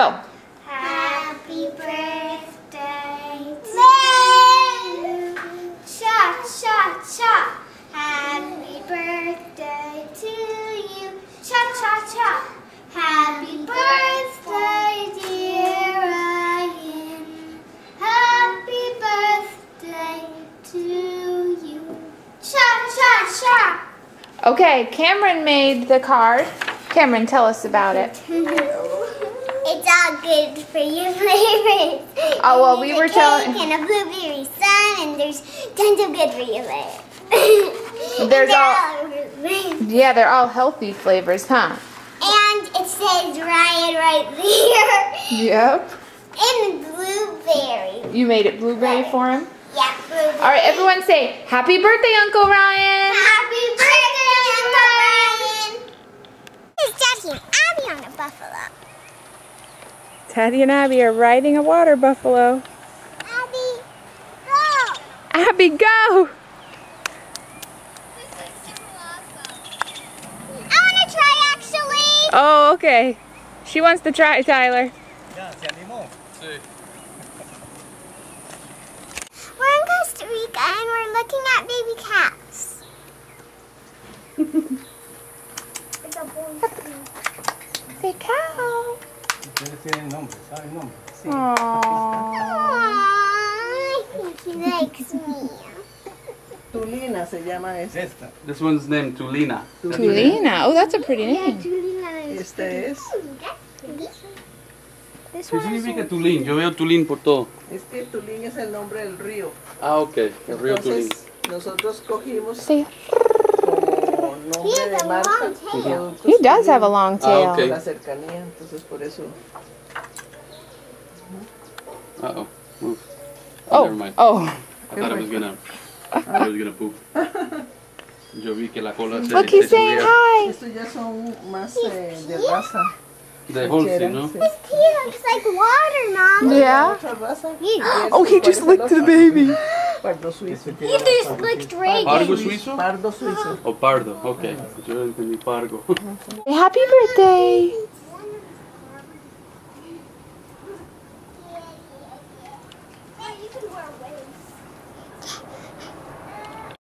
Go. Happy birthday to you. Cha, cha, cha. Happy birthday to you. Cha, cha, cha. Happy birthday, dear Ryan. Happy birthday to you. Cha, cha, cha. Okay, Cameron made the card. Cameron, tell us about it. It's all good for your flavors. Oh, well, we were telling... And a blueberry sun, and there's tons of good for your flavors. There's all... flavors. Yeah, they're all healthy flavors, huh? And it says Ryan right there. Yep. And blueberry. You made it blueberry for him? Yeah, blueberry. All right, everyone say, Happy birthday, Uncle Ryan! Happy birthday, Uncle Ryan! It's Daddy and Abby on a buffalo. Teddy and Abby are riding a water buffalo. Abby, go! Abby, go! I want to try, actually. Oh, okay. She wants to try, Tyler. We're in Costa Rica and we're looking at baby cats. Say cow. Aww. I think he likes me. Tulina se llama esta. This one's named Tulina. Tulina. Oh, that's a pretty name. Este es. This ¿Qué one is significa Tulín? Yo veo Tulín por todo. Es que Tulín es el nombre del río. Ah, ok. El río Tulín. Entonces, nosotros cogimos Sí. como He nombre has de a marca. long tail. He does have a long tail. okay. La cercanía, entonces por eso. Uh-oh. Move. Oh, Never mind. oh. I thought it was gonna poop. Yo vi que la cola se Look, he's saying subía. hi. Estos ya son más de raza. De Holstein, ¿no? Sí. He looks like water, Mom. Yeah. Otra raza. Oh, he just licked the baby. Pardo suizo. He just looked right ¿Pargo suizo? Pardo suizo. O pardo, ok. Yo entendí pargo. Happy birthday.